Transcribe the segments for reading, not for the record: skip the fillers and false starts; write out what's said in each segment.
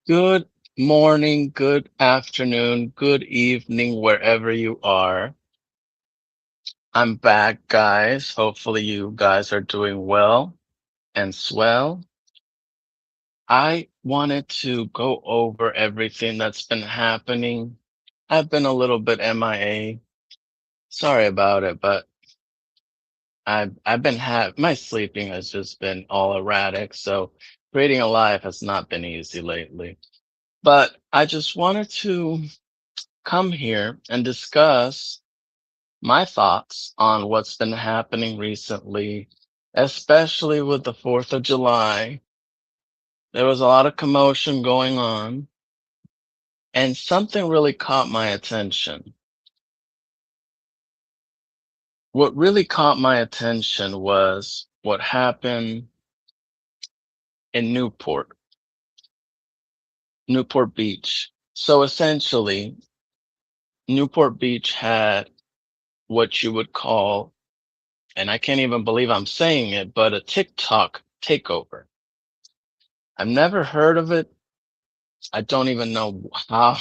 Good morning, good afternoon, good evening, wherever you are. I'm back, guys. Hopefully, you guys are doing well and swell. I wanted to go over everything that's been happening. I've been a little bit MIA. Sorry about it, but I've been my sleeping has just been all erratic, so creating a life has not been easy lately. But I just wanted to come here and discuss my thoughts on what's been happening recently, especially with the 4th of July. There was a lot of commotion going on, and something really caught my attention. What really caught my attention was what happened in Newport Beach. So essentially, Newport Beach had what you would call, and I can't even believe I'm saying it, but a TikTok takeover. I've never heard of it. I don't even know how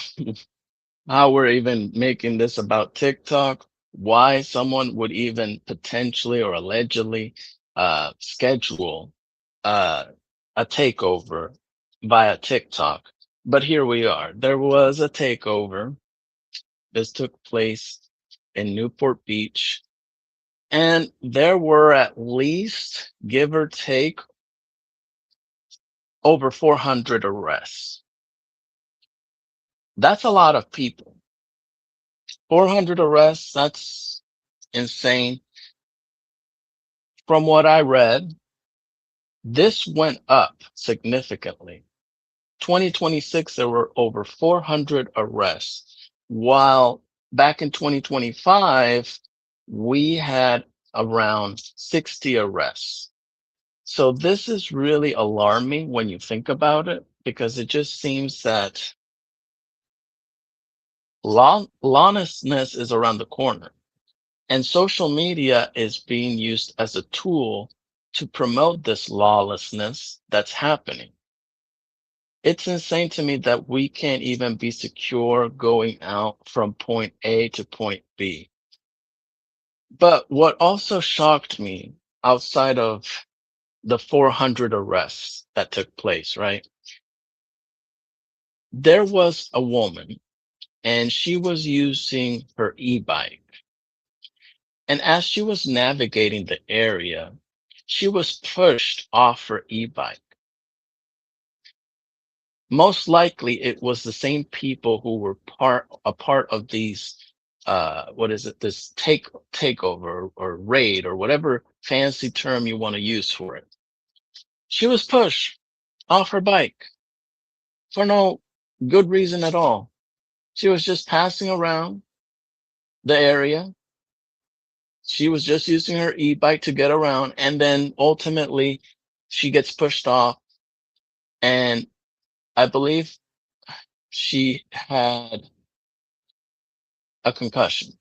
we're even making this about TikTok, why someone would even potentially or allegedly schedule uh, a takeover via TikTok. But here we are. There was a takeover. This took place in Newport Beach, and there were at least, give or take, over 400 arrests. That's a lot of people. 400 arrests, that's insane. From what I read, this went up significantly. 2026, there were over 400 arrests, while back in 2025, we had around 60 arrests. So this is really alarming when you think about it, because it just seems that lawlessness is around the corner. And social media is being used as a tool to promote this lawlessness that's happening. It's insane to me that we can't even be secure going out from point A to point B. But what also shocked me outside of the 400 arrests that took place, right? There was a woman and she was using her e-bike. And as she was navigating the area, she was pushed off her e-bike. Most likely it was the same people who were a part of these what is it, this takeover or raid or whatever fancy term you want to use for it. She was pushed off her bike for no good reason at all. She was just passing around the area. She was just using her e-bike to get around, and then ultimately she gets pushed off, and I believe she had a concussion.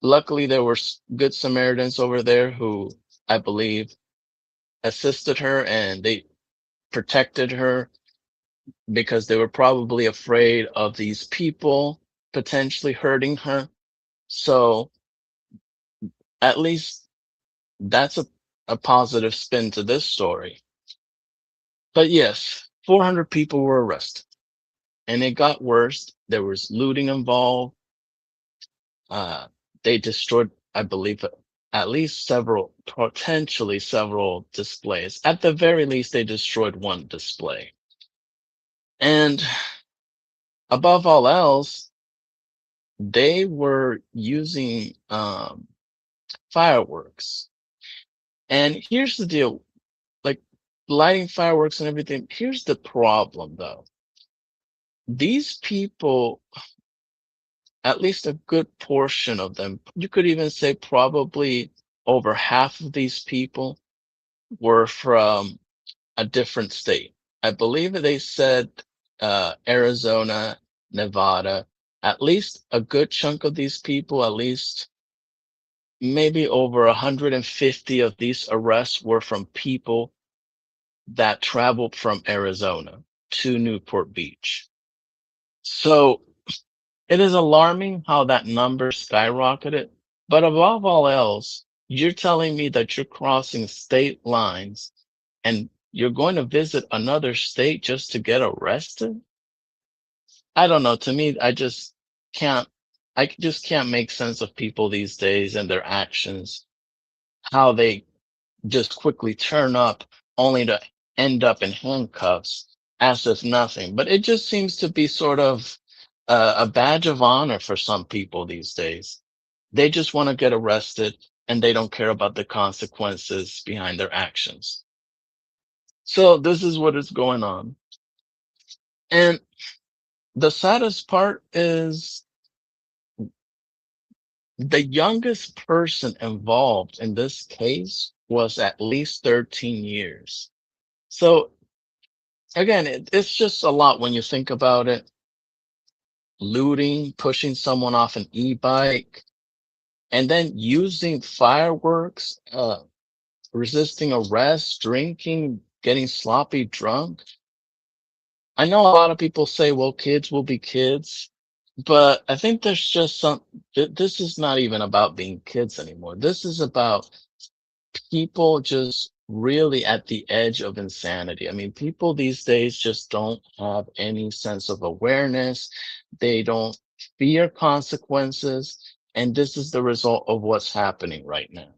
Luckily, there were good Samaritans over there who I believe assisted her and they protected her because they were probably afraid of these people potentially hurting her. So at least that's a positive spin to this story. But yes, 400 people were arrested and it got worse. There was looting involved. Uh, they destroyed, I believe, at least potentially several displays. At the very least, they destroyed one display. And above all else, they were using fireworks. And here's the deal, like lighting fireworks and everything. Here's the problem, though. These people, at least a good portion of them, you could even say probably over half of these people were from a different state. I believe they said Arizona, Nevada. At least a good chunk of these people, at least maybe over 150 of these arrests were from people that traveled from Arizona. to Newport Beach. So it is alarming how that number skyrocketed. But above all else, you're telling me that you're crossing state lines and you're going to visit another state just to get arrested? I don't know. To me, can't, I just can't make sense of people these days and their actions, how they just quickly turn up only to end up in handcuffs as if nothing. But it just seems to be sort of a badge of honor for some people these days. They just want to get arrested and they don't care about the consequences behind their actions. So this is what is going on. And the saddest part is the youngest person involved in this case was at least 13 years. So again, it's just a lot when you think about it. Looting, pushing someone off an e-bike, and then using fireworks, resisting arrest, drinking, getting sloppy drunk. I know a lot of people say, well, kids will be kids, but I think there's just this is not even about being kids anymore. This is about people just really at the edge of insanity. I mean, people these days just don't have any sense of awareness. They don't fear consequences. And this is the result of what's happening right now.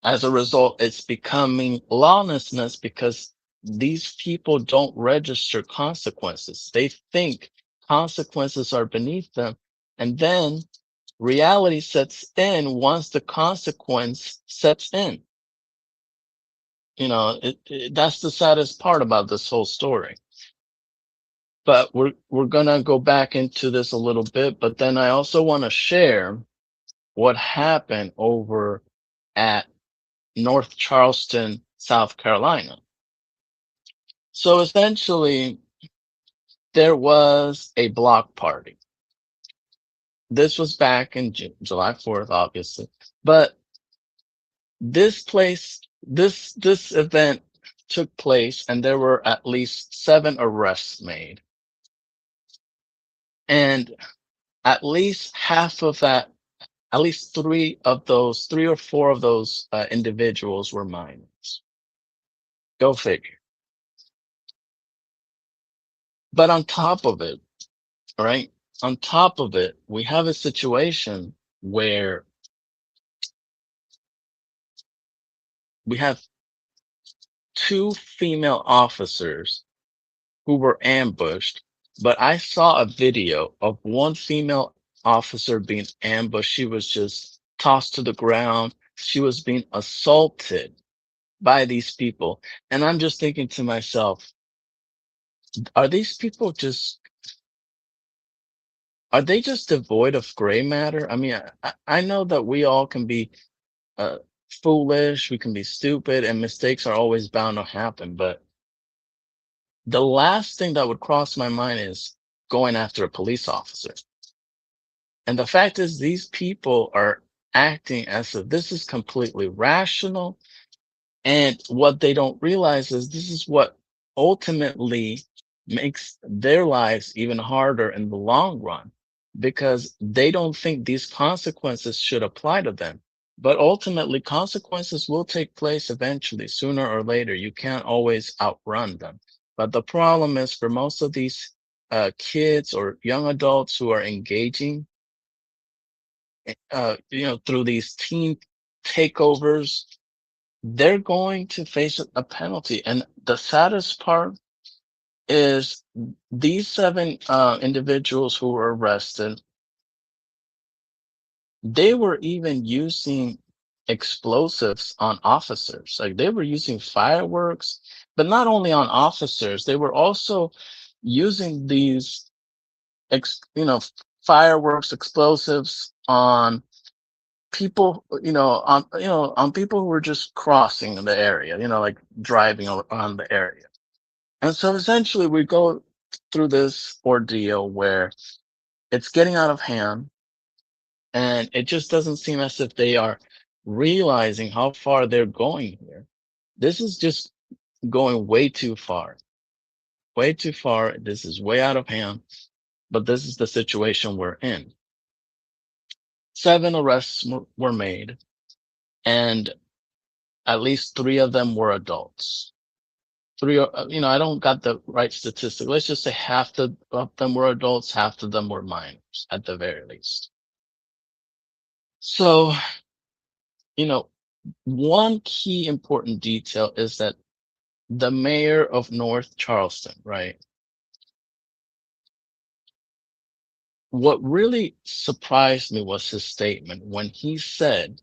As a result, it's becoming lawlessness because these people don't register consequences. They think consequences are beneath them. And then reality sets in once the consequence sets in. That's the saddest part about this whole story. But we're gonna go back into this a little bit, but then I also want to share what happened over at North Charleston, South Carolina. So essentially, there was a block party. This was back in July 4th, obviously. But this event took place, and there were at least 7 arrests made. And at least half of that, at least three or four of those individuals were minors. Go figure. But on top of it, right? On top of it, we have a situation where we have 2 female officers who were ambushed. But I saw a video of one female officer being ambushed. She was just tossed to the ground. She was being assaulted by these people. And I'm just thinking to myself, are these people are they just devoid of gray matter? I mean, I know that we all can be uh, foolish, we can be stupid, and mistakes are always bound to happen. But the last thing that would cross my mind is going after a police officer. And the fact is, these people are acting as if this is completely rational. And what they don't realize is this is what ultimately makes their lives even harder in the long run because they don't think these consequences should apply to them. But ultimately, consequences will take place eventually, sooner or later. You can't always outrun them. But the problem is for most of these kids or young adults who are engaging, through these teen takeovers, they're going to face a penalty. And the saddest part is these 7 individuals who were arrested, they were even using explosives on officers. Like they were using fireworks, but not only on officers, they were also using these, ex, you know, fireworks, explosives on people, on people who were just crossing the area, like driving around the area. And so essentially we go through this ordeal where it's getting out of hand and it just doesn't seem as if they are realizing how far they're going here. This is just going way too far, way too far. This is way out of hand, but this is the situation we're in. 7 arrests were made, and at least 3 of them were adults. I don't got the right statistic. Let's just say half of them were adults, half of them were minors at the very least. So, you know, one key important detail is that the mayor of North Charleston, right? What really surprised me was his statement when he said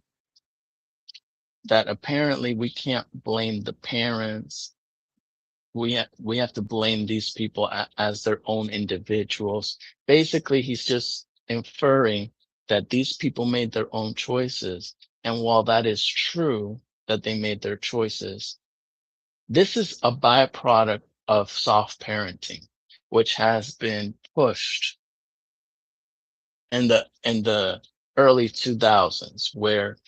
that apparently we can't blame the parents. We have to blame these people as their own individuals. Basically, he's just inferring that these people made their own choices. And while that is true that they made their choices, this is a byproduct of soft parenting, which has been pushed in the early 2000s, where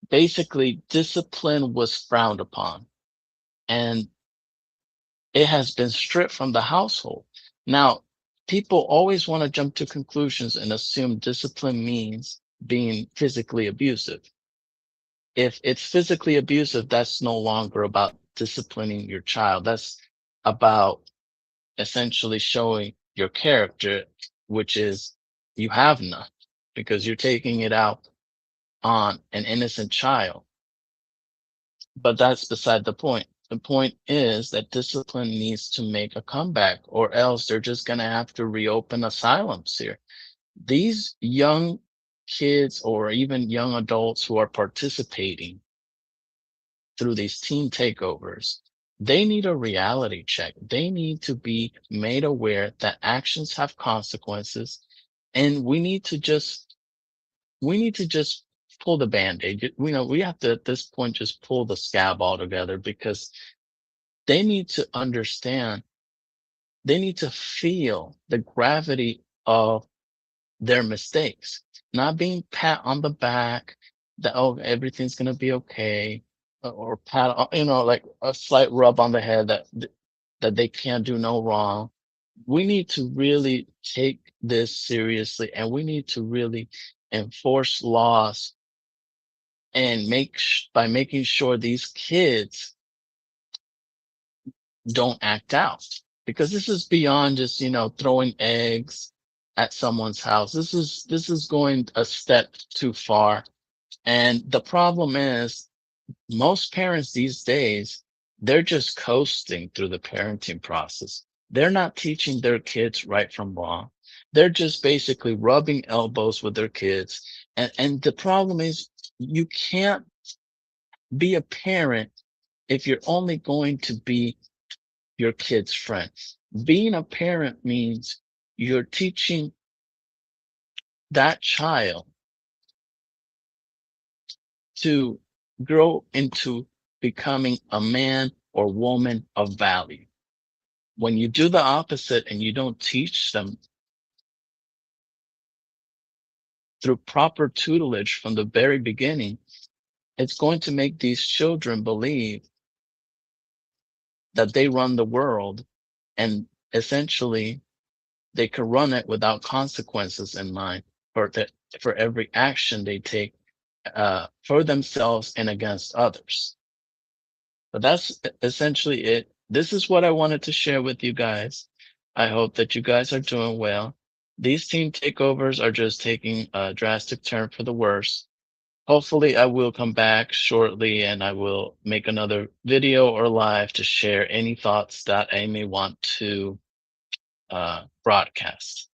basically discipline was frowned upon and it has been stripped from the household. Now, people always want to jump to conclusions and assume discipline means being physically abusive. If it's physically abusive, that's no longer about disciplining your child. That's about essentially showing your character, which is you have none because you're taking it out on an innocent child. But that's beside the point. The point is that discipline needs to make a comeback, or else they're just going to have to reopen asylums here. These young kids or even young adults who are participating through these teen takeovers, they need a reality check. They need to be made aware that actions have consequences, and we need to just pull the band-aid. We have to at this point just pull the scab altogether because they need to understand, they need to feel the gravity of their mistakes, not being pat on the back that, oh, everything's gonna be okay, or pat, like a slight rub on the head that they can't do no wrong. We need to really take this seriously, and we need to really enforce laws and by making sure these kids don't act out, because this is beyond just throwing eggs at someone's house. This is going a step too far. And the problem is, most parents these days, they're just coasting through the parenting process. They're not teaching their kids right from wrong. They're just basically rubbing elbows with their kids. And the problem is, you can't be a parent if you're only going to be your kid's friend. Being a parent means you're teaching that child to grow into becoming a man or woman of value. When you do the opposite and you don't teach them through proper tutelage from the very beginning, it's going to make these children believe that they run the world, and essentially they can run it without consequences in mind for every action they take for themselves and against others. But that's essentially it. This is what I wanted to share with you guys. I hope that you guys are doing well. These team takeovers are just taking a drastic turn for the worse. Hopefully, I will come back shortly and I will make another video or live to share any thoughts that I may want to broadcast.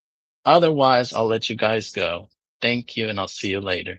Otherwise, I'll let you guys go. Thank you, and I'll see you later.